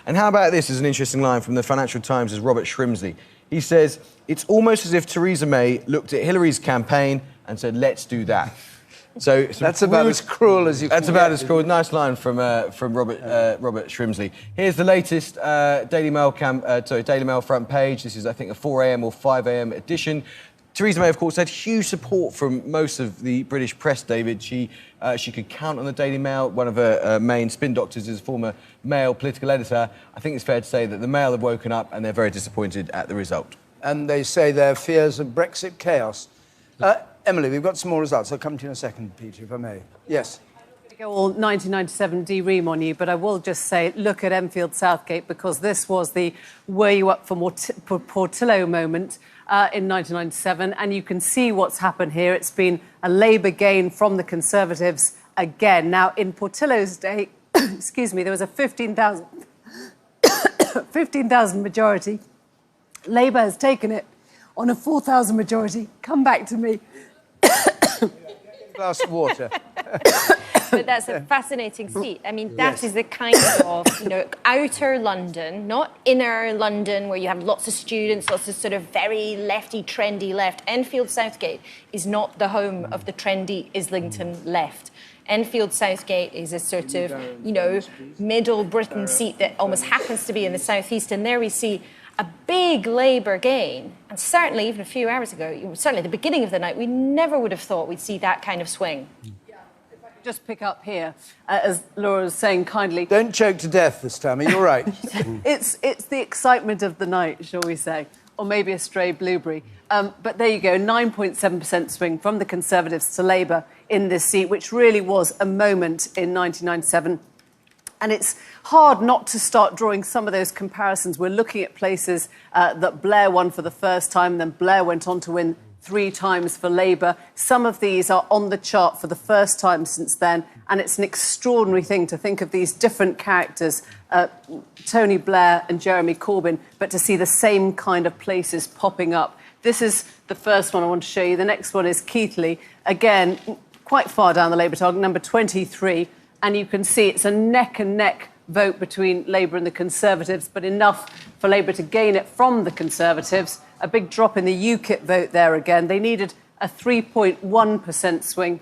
And how about this as an interesting line from the Financial Times' Robert Shrimsley? He says, it's almost as if Theresa May looked at Hillary's campaign and said, let's do that. So that's about as cruel as you can That's about as cruel. Nice line from Robert Shrimsley. Here's the latest Daily Mail front page. This is, I think, a 4 a.m. or 5 a.m. edition. Theresa May, of course, had huge support from most of the British press, David. She could count on the Daily Mail. One of her main spin doctors is a former Mail political editor. I think it's fair to say that the Mail have woken up and they're very disappointed at the result. And they say their fears of Brexit chaos. Emily, we've got some more results. I'll come to you in a second, Peter, if I may. Yes. Go all 1997 D-ream on you, but I will just say, look at Enfield Southgate, because this was the were you up for Portillo moment in 1997, and you can see what's happened here. It's been a Labour gain from the Conservatives again. Now, in Portillo's day, excuse me, there was a 15,000 majority. Labour has taken it on a 4,000 majority. Come back to me. Glass of water. But that's a fascinating seat. I mean, that is the kind of, outer London, not inner London, where you have lots of students, lots of sort of very lefty, trendy left. Enfield Southgate is not the home of the trendy Islington left. Enfield Southgate is a sort of, middle Britain seat that almost happens to be in the southeast. And there we see a big Labour gain. And certainly, even a few hours ago, certainly at the beginning of the night, we never would have thought we'd see that kind of swing. Just pick up here, as Laura was saying kindly. Don't choke to death this time, you're right. It's the excitement of the night, shall we say, or maybe a stray blueberry. But there you go, 9.7% swing from the Conservatives to Labour in this seat, which really was a moment in 1997. And it's hard not to start drawing some of those comparisons. We're looking at places that Blair won for the first time, then Blair went on to win 3 times for Labour. Some of these are on the chart for the first time since then, and it's an extraordinary thing to think of these different characters, Tony Blair and Jeremy Corbyn, but to see the same kind of places popping up. This is the first one I want to show you. The next one is Keighley, again, quite far down the Labour target, number 23, and you can see it's a neck-and-neck vote between Labour and the Conservatives, but enough for Labour to gain it from the Conservatives. A big drop in the UKIP vote there again. They needed a 3.1% swing.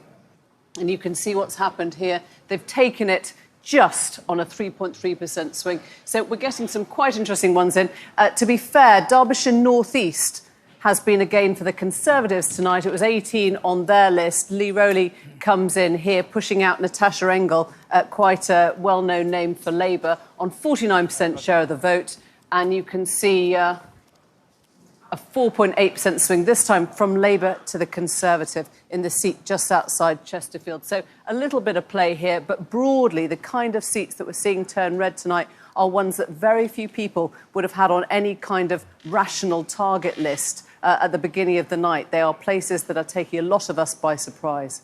And you can see what's happened here. They've taken it just on a 3.3% swing. So we're getting some quite interesting ones in. To be fair, Derbyshire North East has been a gain for the Conservatives tonight. It was 18 on their list. Lee Rowley comes in here, pushing out Natasha Engel, quite a well-known name for Labour, on 49% share of the vote. And you can see a 4.8% swing, this time from Labour to the Conservative in the seat just outside Chesterfield. So a little bit of play here, but broadly, the kind of seats that we're seeing turn red tonight are ones that very few people would have had on any kind of rational target list at the beginning of the night. They are places that are taking a lot of us by surprise.